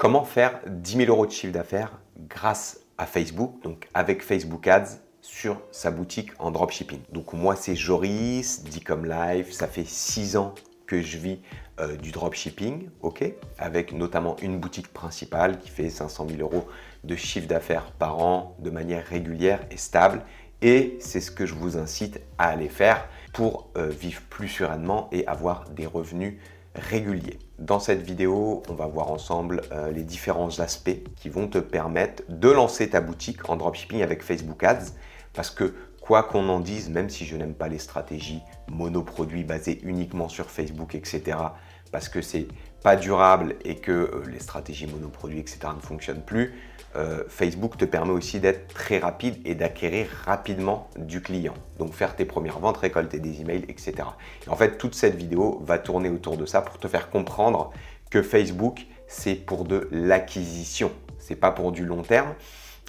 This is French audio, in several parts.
Comment faire 10 000 € de chiffre d'affaires grâce à Facebook, donc avec Facebook Ads sur sa boutique en dropshipping. Donc moi c'est Joris, d'Ecom Life, ça fait 6 ans que je vis du dropshipping, ok, avec notamment une boutique principale qui fait 500 000 € de chiffre d'affaires par an de manière régulière et stable. Et c'est ce que je vous incite à aller faire pour vivre plus sereinement et avoir des revenus réguliers. Dans cette vidéo, on va voir ensemble les différents aspects qui vont te permettre de lancer ta boutique en dropshipping avec Facebook Ads. Parce que quoi qu'on en dise, même si je n'aime pas les stratégies monoproduits basées uniquement sur Facebook, etc., parce que c'est pas durable et que les stratégies monoproduits, etc., ne fonctionnent plus, Facebook te permet aussi d'être très rapide et d'acquérir rapidement du client. Donc faire tes premières ventes, récolter des emails, etc. Et en fait, toute cette vidéo va tourner autour de ça pour te faire comprendre que Facebook, c'est pour de l'acquisition. C'est pas pour du long terme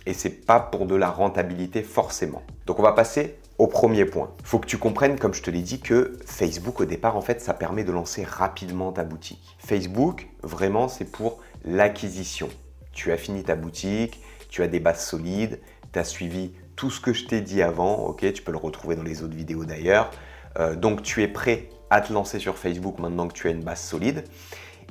et c'est pas pour de la rentabilité forcément. Donc on va passer au premier point. Il faut que tu comprennes, comme je te l'ai dit, que Facebook au départ, en fait, ça permet de lancer rapidement ta boutique. Facebook, vraiment, c'est pour l'acquisition. Tu as fini ta boutique, tu as des bases solides, tu as suivi tout ce que je t'ai dit avant, ok, tu peux le retrouver dans les autres vidéos d'ailleurs. Donc tu es prêt à te lancer sur Facebook maintenant que tu as une base solide.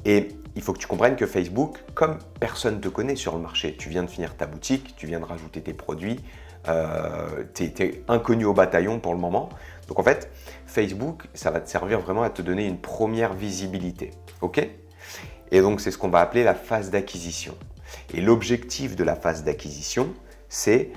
Et il faut que tu comprennes que Facebook, comme personne ne te connaît sur le marché, tu viens de finir ta boutique, tu viens de rajouter tes produits, tu es inconnu au bataillon pour le moment. Donc en fait, Facebook, ça va te servir vraiment à te donner une première visibilité, ok? Et donc c'est ce qu'on va appeler la phase d'acquisition. Et l'objectif de la phase d'acquisition, c'est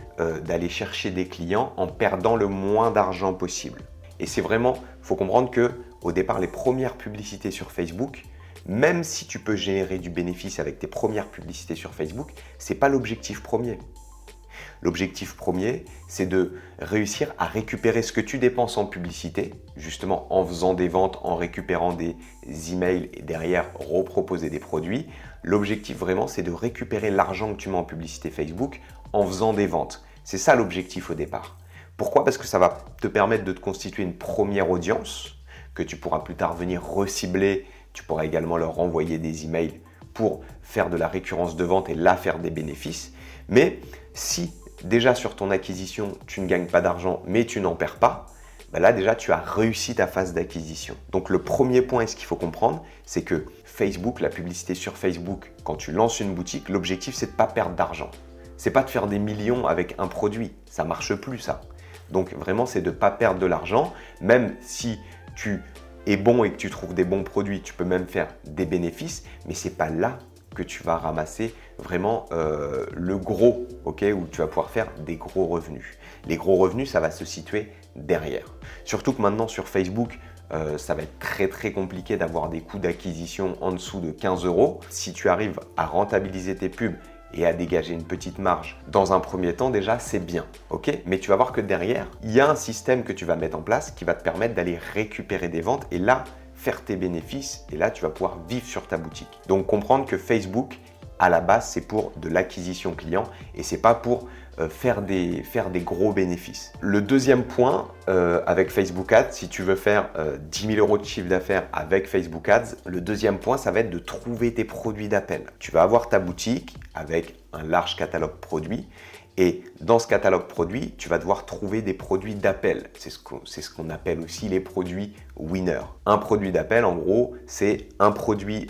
d'aller chercher des clients en perdant le moins d'argent possible. Et c'est vraiment, il faut comprendre que au départ, les premières publicités sur Facebook, même si tu peux générer du bénéfice avec tes premières publicités sur Facebook, ce n'est pas l'objectif premier. L'objectif premier, c'est de réussir à récupérer ce que tu dépenses en publicité, justement en faisant des ventes, en récupérant des emails et derrière reproposer des produits. L'objectif vraiment, c'est de récupérer l'argent que tu mets en publicité Facebook en faisant des ventes. C'est ça l'objectif au départ. Pourquoi? Parce que ça va te permettre de te constituer une première audience que tu pourras plus tard venir recibler. Tu pourras également leur envoyer des emails pour faire de la récurrence de vente et là faire des bénéfices. Mais si déjà sur ton acquisition, tu ne gagnes pas d'argent, mais tu n'en perds pas, ben là déjà tu as réussi ta phase d'acquisition. Donc le premier point, ce qu'il faut comprendre, c'est que Facebook, la publicité sur Facebook, quand tu lances une boutique, l'objectif c'est de ne pas perdre d'argent. C'est pas de faire des millions avec un produit, ça marche plus ça. Donc vraiment c'est de ne pas perdre de l'argent, même si tu es bon et que tu trouves des bons produits, tu peux même faire des bénéfices, mais c'est pas là que tu vas ramasser vraiment le gros, ok, où tu vas pouvoir faire des gros revenus. Les gros revenus, ça va se situer derrière. Surtout que maintenant sur Facebook, ça va être très compliqué d'avoir des coûts d'acquisition en dessous de 15 €. Si tu arrives à rentabiliser tes pubs et à dégager une petite marge, dans un premier temps déjà, c'est bien, ok? Mais tu vas voir que derrière, il y a un système que tu vas mettre en place qui va te permettre d'aller récupérer des ventes et là, faire tes bénéfices et là, tu vas pouvoir vivre sur ta boutique. Donc, comprendre que Facebook, à la base, c'est pour de l'acquisition client et c'est pas pour faire des gros bénéfices. Le deuxième point avec Facebook Ads, si tu veux faire 10 000 € de chiffre d'affaires avec Facebook Ads, le deuxième point, ça va être de trouver tes produits d'appel. Tu vas avoir ta boutique avec un large catalogue produits et dans ce catalogue produit, tu vas devoir trouver des produits d'appel. C'est ce qu'on appelle aussi les produits winner. Un produit d'appel, en gros, c'est un produit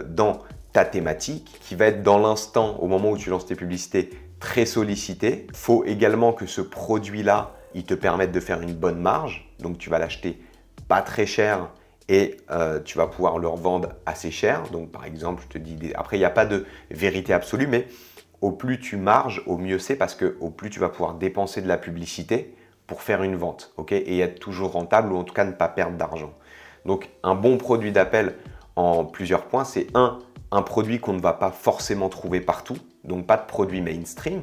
dans ta thématique qui va être dans l'instant, au moment où tu lances tes publicités, très sollicité. Il faut également que ce produit-là, il te permette de faire une bonne marge. Donc, tu vas l'acheter pas très cher et tu vas pouvoir le revendre assez cher. Donc, par exemple, je te dis, après, il n'y a pas de vérité absolue, mais au plus tu marges, au mieux c'est parce que au plus tu vas pouvoir dépenser de la publicité pour faire une vente, ok, et être toujours rentable ou en tout cas ne pas perdre d'argent. Donc, un bon produit d'appel en plusieurs points, c'est un produit qu'on ne va pas forcément trouver partout, donc pas de produit mainstream.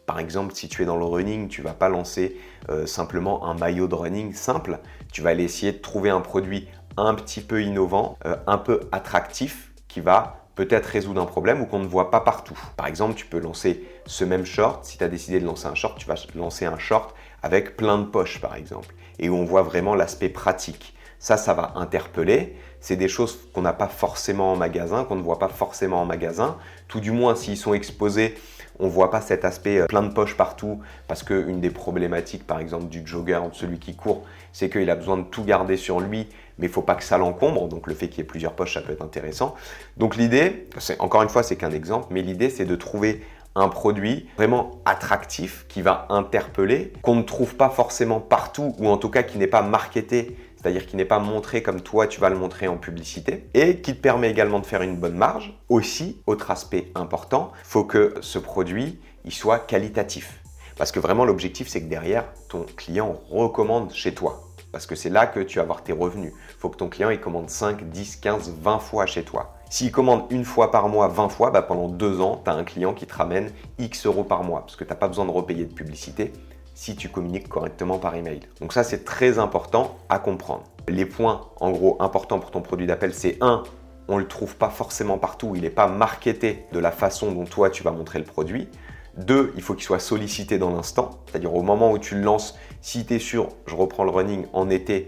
Par exemple, si tu es dans le running, tu ne vas pas lancer simplement un maillot de running simple. Tu vas aller essayer de trouver un produit un petit peu innovant, un peu attractif, qui va peut-être résoudre un problème ou qu'on ne voit pas partout. Par exemple, tu peux lancer ce même short. Si tu as décidé de lancer un short, tu vas lancer un short avec plein de poches, par exemple, et où on voit vraiment l'aspect pratique. Ça va interpeller. C'est des choses qu'on n'a pas forcément en magasin, qu'on ne voit pas forcément en magasin. Tout du moins, s'ils sont exposés, on ne voit pas cet aspect plein de poches partout, parce qu'une des problématiques, par exemple, du jogger ou de celui qui court, c'est qu'il a besoin de tout garder sur lui, mais il ne faut pas que ça l'encombre. Donc le fait qu'il y ait plusieurs poches, ça peut être intéressant. Donc l'idée, encore une fois, c'est qu'un exemple, mais l'idée, c'est de trouver un produit vraiment attractif qui va interpeller, qu'on ne trouve pas forcément partout, ou en tout cas qui n'est pas marketé, c'est-à-dire qui n'est pas montré comme toi tu vas le montrer en publicité, et qui te permet également de faire une bonne marge. Aussi, autre aspect important, il faut que ce produit il soit qualitatif. Parce que vraiment l'objectif, c'est que derrière, ton client recommande chez toi. Parce que c'est là que tu vas avoir tes revenus. Il faut que ton client il commande 5, 10, 15, 20 fois chez toi. S'il commande une fois par mois, 20 fois, pendant 2 ans, tu as un client qui te ramène X euros par mois. Parce que tu n'as pas besoin de repayer de publicité si tu communiques correctement par email. Donc ça, c'est très important à comprendre. Les points, en gros, importants pour ton produit d'appel, c'est 1, on ne le trouve pas forcément partout. Il n'est pas marketé de la façon dont toi, tu vas montrer le produit. 2, il faut qu'il soit sollicité dans l'instant, c'est-à-dire au moment où tu le lances, si tu es sûr, je reprends le running en été,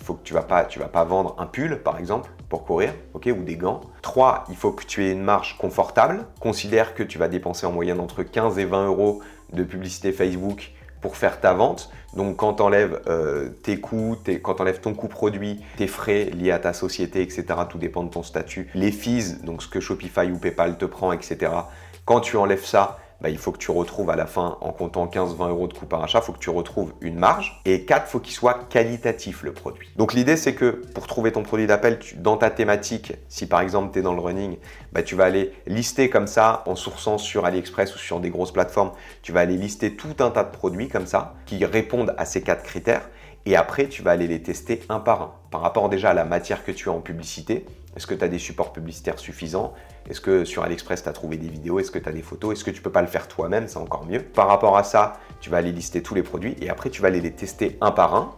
faut que tu vas pas vendre un pull par exemple pour courir, ok, ou des gants. 3, il faut que tu aies une marge confortable. Considère que tu vas dépenser en moyenne entre 15 et 20 euros de publicité Facebook pour faire ta vente. Donc quand tu enlèves tes coûts, quand tu enlèves ton coût produit, tes frais liés à ta société, etc., tout dépend de ton statut, les fees, donc ce que Shopify ou PayPal te prend, etc., quand tu enlèves ça, il faut que tu retrouves à la fin, en comptant 15-20 euros de coût par achat, il faut que tu retrouves une marge. Et 4, il faut qu'il soit qualitatif le produit. Donc l'idée, c'est que pour trouver ton produit d'appel, dans ta thématique, si par exemple tu es dans le running, tu vas aller lister comme ça, en sourçant sur AliExpress ou sur des grosses plateformes, tu vas aller lister tout un tas de produits comme ça, qui répondent à ces 4 critères. Et après, tu vas aller les tester un par un. Par rapport déjà à la matière que tu as en publicité, est-ce que tu as des supports publicitaires suffisants? Est-ce que sur AliExpress, tu as trouvé des vidéos? Est-ce que tu as des photos? Est-ce que tu peux pas le faire toi-même? C'est encore mieux. Par rapport à ça, tu vas aller lister tous les produits et après, tu vas aller les tester un par un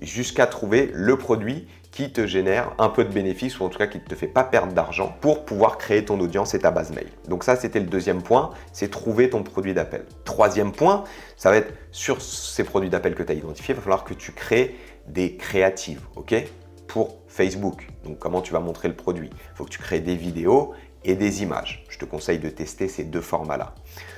jusqu'à trouver le produit qui te génère un peu de bénéfice ou en tout cas qui ne te fait pas perdre d'argent pour pouvoir créer ton audience et ta base mail. Donc ça, c'était le deuxième point, c'est trouver ton produit d'appel. Troisième point, ça va être sur ces produits d'appel que tu as identifiés, il va falloir que tu crées des créatives, ok, pour Facebook. Donc comment tu vas montrer le produit? Il faut que tu crées des vidéos et des images. Je te conseille de tester ces 2 formats-là.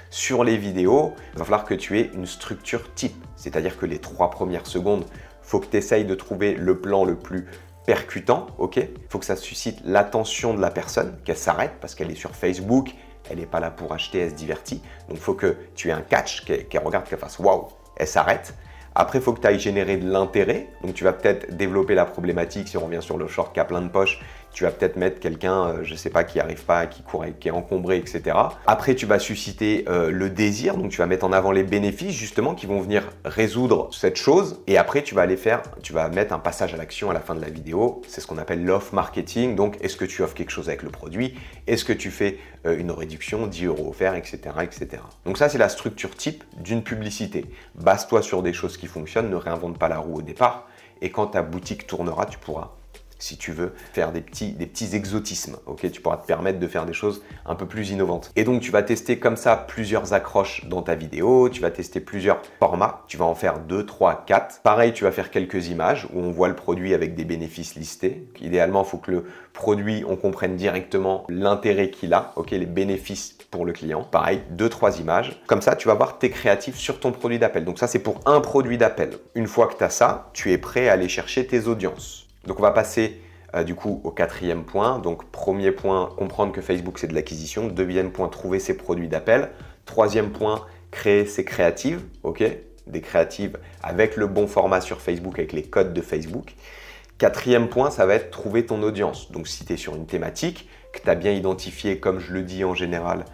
Sur les vidéos, il va falloir que tu aies une structure type, c'est-à-dire que les 3 premières secondes, il faut que tu essayes de trouver le plan le plus percutant, ok? Il faut que ça suscite l'attention de la personne, qu'elle s'arrête parce qu'elle est sur Facebook, elle n'est pas là pour acheter, elle se divertit. Donc il faut que tu aies un catch, qu'elle regarde, qu'elle fasse waouh, elle s'arrête. Après, il faut que tu ailles générer de l'intérêt. Donc, tu vas peut-être développer la problématique. Si on revient sur le short qui a plein de poches, tu vas peut-être mettre quelqu'un, je ne sais pas, qui n'arrive pas, qui court, qui est encombré, etc. Après, tu vas susciter le désir. Donc, tu vas mettre en avant les bénéfices, justement, qui vont venir résoudre cette chose. Et après, tu vas mettre un passage à l'action à la fin de la vidéo. C'est ce qu'on appelle l'off marketing. Donc, est-ce que tu offres quelque chose avec le produit? Est-ce que tu fais une réduction, 10 euros offerts, etc., etc. Donc ça, c'est la structure type d'une publicité. Base-toi sur des choses qui fonctionnent, ne réinvente pas la roue au départ. Et quand ta boutique tournera, tu pourras, si tu veux, faire des petits exotismes. Ok, tu pourras te permettre de faire des choses un peu plus innovantes. Et donc, tu vas tester comme ça plusieurs accroches dans ta vidéo. Tu vas tester plusieurs formats. Tu vas en faire 2, 3, 4. Pareil, tu vas faire quelques images où on voit le produit avec des bénéfices listés. Idéalement, il faut que le produit, on comprenne directement l'intérêt qu'il a, ok, les bénéfices pour le client. Pareil, 2, 3 images. Comme ça, tu vas voir tes créatifs sur ton produit d'appel. Donc ça, c'est pour un produit d'appel. Une fois que tu as ça, tu es prêt à aller chercher tes audiences. Donc, on va passer du coup au 4e point. Donc, premier point, comprendre que Facebook, c'est de l'acquisition. 2e point, trouver ses produits d'appel. 3e point, créer ses créatives. Ok, des créatives avec le bon format sur Facebook, avec les codes de Facebook. 4e point, ça va être trouver ton audience. Donc, si tu es sur une thématique, que tu as bien identifié, comme je le dis en général,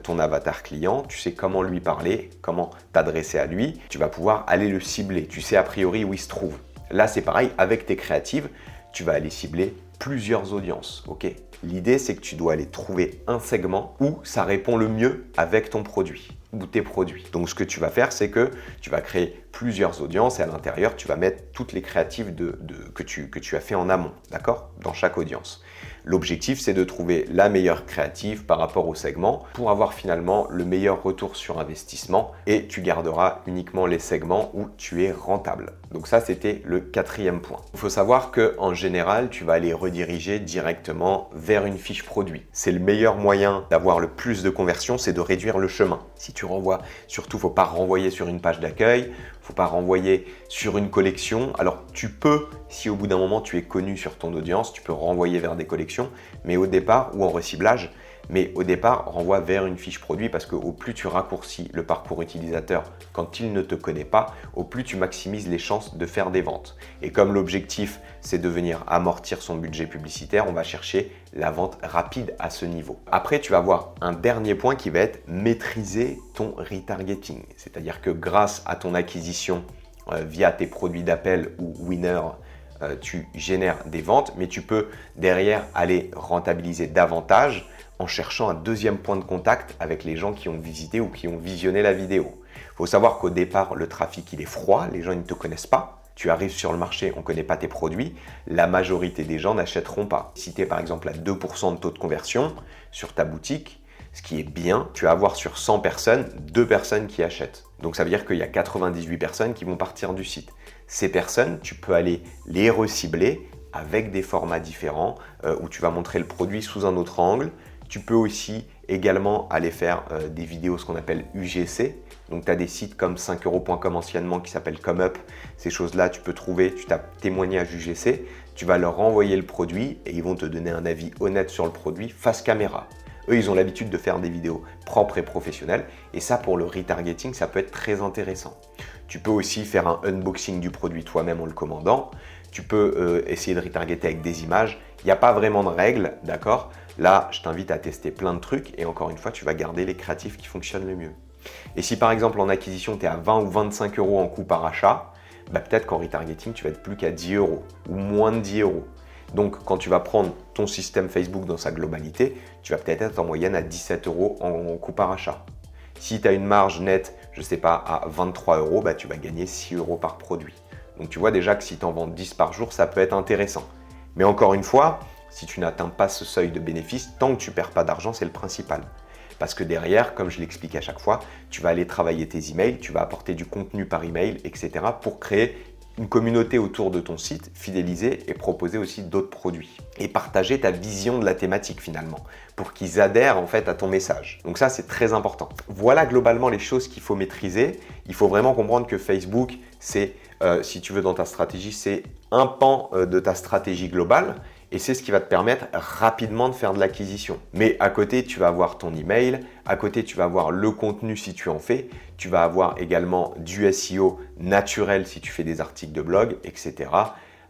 ton avatar client, tu sais comment lui parler, comment t'adresser à lui, tu vas pouvoir aller le cibler. Tu sais a priori où il se trouve. Là, c'est pareil, avec tes créatives, tu vas aller cibler plusieurs audiences. Ok. L'idée, c'est que tu dois aller trouver un segment où ça répond le mieux avec ton produit ou tes produits. Donc, ce que tu vas faire, c'est que tu vas créer plusieurs audiences et à l'intérieur, tu vas mettre toutes les créatives que tu as fait en amont, d'accord, dans chaque audience. L'objectif, c'est de trouver la meilleure créative par rapport au segment pour avoir finalement le meilleur retour sur investissement et tu garderas uniquement les segments où tu es rentable. Donc ça, c'était le quatrième point. Il faut savoir qu'en général, tu vas aller rediriger directement vers une fiche produit. C'est le meilleur moyen d'avoir le plus de conversion, c'est de réduire le chemin. Si tu renvoies, surtout, faut pas renvoyer sur une page d'accueil, faut pas renvoyer sur une collection. Alors tu peux, si au bout d'un moment tu es connu sur ton audience, tu peux renvoyer vers des collections, mais au départ, ou en reciblage, mais au départ, renvoie vers une fiche produit parce qu'au plus tu raccourcis le parcours utilisateur quand il ne te connaît pas, au plus tu maximises les chances de faire des ventes. Et comme l'objectif, c'est de venir amortir son budget publicitaire, on va chercher la vente rapide à ce niveau. Après, tu vas avoir un dernier point qui va être maîtriser ton retargeting. C'est-à-dire que grâce à ton acquisition via tes produits d'appel ou winner, tu génères des ventes, mais tu peux derrière aller rentabiliser davantage en cherchant un deuxième point de contact avec les gens qui ont visité ou qui ont visionné la vidéo. Il faut savoir qu'au départ, le trafic, il est froid, les gens ne te connaissent pas. Tu arrives sur le marché, on ne connaît pas tes produits, la majorité des gens n'achèteront pas. Si tu es par exemple à 2% de taux de conversion sur ta boutique, ce qui est bien, tu vas avoir sur 100 personnes, 2 personnes qui achètent. Donc ça veut dire qu'il y a 98 personnes qui vont partir du site. Ces personnes, tu peux aller les recibler avec des formats différents où tu vas montrer le produit sous un autre angle. Tu peux aussi également aller faire des vidéos, ce qu'on appelle UGC. Donc, tu as des sites comme 5euros.com anciennement qui s'appellent ComeUp. Ces choses-là, tu peux trouver, tu tapes témoignage UGC, tu vas leur renvoyer le produit et ils vont te donner un avis honnête sur le produit face caméra. Eux, ils ont l'habitude de faire des vidéos propres et professionnelles. Et ça, pour le retargeting, ça peut être très intéressant. Tu peux aussi faire un unboxing du produit toi-même en le commandant. Tu peux essayer de retargeter avec des images. Il n'y a pas vraiment de règles, d'accord? Là, je t'invite à tester plein de trucs et encore une fois, tu vas garder les créatifs qui fonctionnent le mieux. Et si par exemple en acquisition, tu es à 20 ou 25 euros en coût par achat, bah peut-être qu'en retargeting, tu vas être plus qu'à 10 euros ou moins de 10 euros. Donc, quand tu vas prendre ton système Facebook dans sa globalité, tu vas peut-être être en moyenne à 17 euros en coût par achat. Si tu as une marge nette, je ne sais pas, à 23 euros, bah, tu vas gagner 6 euros par produit. Donc, tu vois déjà que si tu en vends 10 par jour, ça peut être intéressant. Mais encore une fois, si tu n'atteins pas ce seuil de bénéfice, tant que tu ne perds pas d'argent, c'est le principal. Parce que derrière, comme je l'explique à chaque fois, tu vas aller travailler tes emails, tu vas apporter du contenu par email, etc. pour créer une communauté autour de ton site, fidéliser et proposer aussi d'autres produits. Et partager ta vision de la thématique finalement, pour qu'ils adhèrent en fait à ton message. Donc ça, c'est très important. Voilà globalement les choses qu'il faut maîtriser. Il faut vraiment comprendre que Facebook, c'est, si tu veux dans ta stratégie, c'est un pan de ta stratégie globale. Et c'est ce qui va te permettre rapidement de faire de l'acquisition. Mais à côté, tu vas avoir ton email, à côté, tu vas avoir le contenu si tu en fais, tu vas avoir également du SEO naturel si tu fais des articles de blog, etc.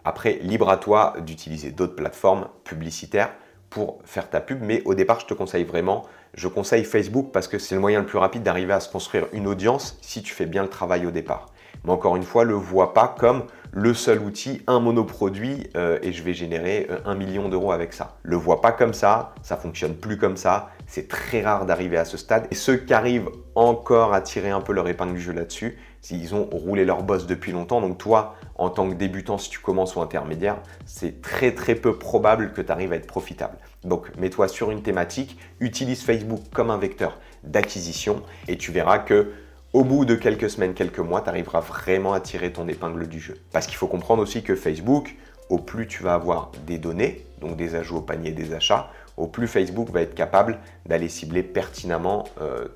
Après, libre à toi d'utiliser d'autres plateformes publicitaires pour faire ta pub. Mais au départ, je conseille Facebook parce que c'est le moyen le plus rapide d'arriver à se construire une audience si tu fais bien le travail au départ. Mais encore une fois, ne le vois pas comme le seul outil, un monoproduit et je vais générer 1 million d'euros avec ça. Le vois pas comme ça fonctionne plus comme ça. C'est très rare d'arriver à ce stade. Et ceux qui arrivent encore à tirer un peu leur épingle du jeu là-dessus, ils ont roulé leur boss depuis longtemps. Donc toi, en tant que débutant, si tu commences ou intermédiaire, c'est très très peu probable que tu arrives à être profitable. Donc mets-toi sur une thématique, utilise Facebook comme un vecteur d'acquisition et tu verras que au bout de quelques semaines, quelques mois, tu arriveras vraiment à tirer ton épingle du jeu. Parce qu'il faut comprendre aussi que Facebook, au plus tu vas avoir des données, donc des ajouts au panier, des achats, au plus Facebook va être capable d'aller cibler pertinemment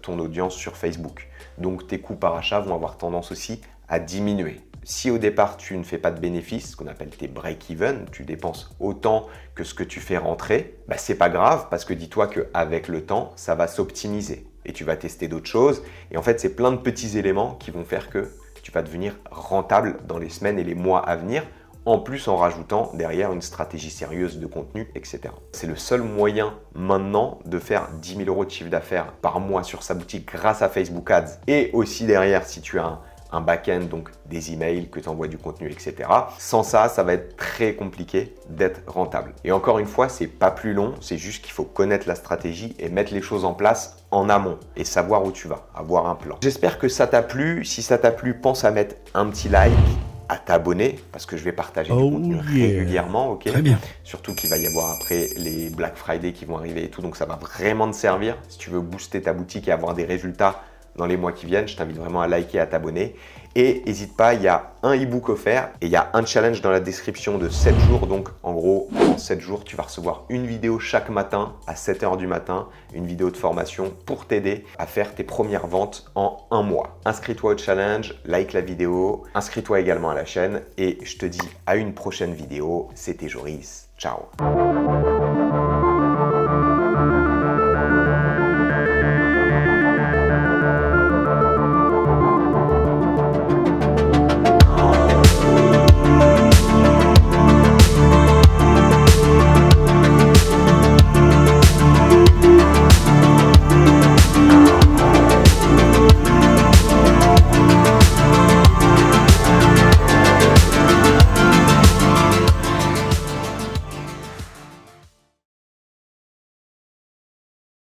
ton audience sur Facebook. Donc tes coûts par achat vont avoir tendance aussi à diminuer. Si au départ tu ne fais pas de bénéfices, ce qu'on appelle tes break-even, tu dépenses autant que ce que tu fais rentrer, bah c'est pas grave parce que dis-toi qu'avec le temps, ça va s'optimiser. Et tu vas tester d'autres choses. Et en fait, c'est plein de petits éléments qui vont faire que tu vas devenir rentable dans les semaines et les mois à venir, en plus en rajoutant derrière une stratégie sérieuse de contenu, etc. C'est le seul moyen maintenant de faire 10 000 euros de chiffre d'affaires par mois sur sa boutique grâce à Facebook Ads. Et aussi derrière, si tu as un back-end, donc des emails, que tu envoies du contenu, etc. Sans ça, ça va être très compliqué d'être rentable. Et encore une fois, c'est pas plus long, c'est juste qu'il faut connaître la stratégie et mettre les choses en place en amont et savoir où tu vas, avoir un plan. J'espère que ça t'a plu. Si ça t'a plu, pense à mettre un petit like, à t'abonner parce que je vais partager du contenu régulièrement, ok? Très bien. Surtout qu'il va y avoir après les Black Friday qui vont arriver et tout, donc ça va vraiment te servir. Si tu veux booster ta boutique et avoir des résultats dans les mois qui viennent, je t'invite vraiment à liker et à t'abonner. Et n'hésite pas, il y a un e-book offert et il y a un challenge dans la description de 7 jours. Donc en gros, en 7 jours, tu vas recevoir une vidéo chaque matin à 7 h du matin, une vidéo de formation pour t'aider à faire tes premières ventes en un mois. Inscris-toi au challenge, like la vidéo, inscris-toi également à la chaîne et je te dis à une prochaine vidéo. C'était Joris, ciao.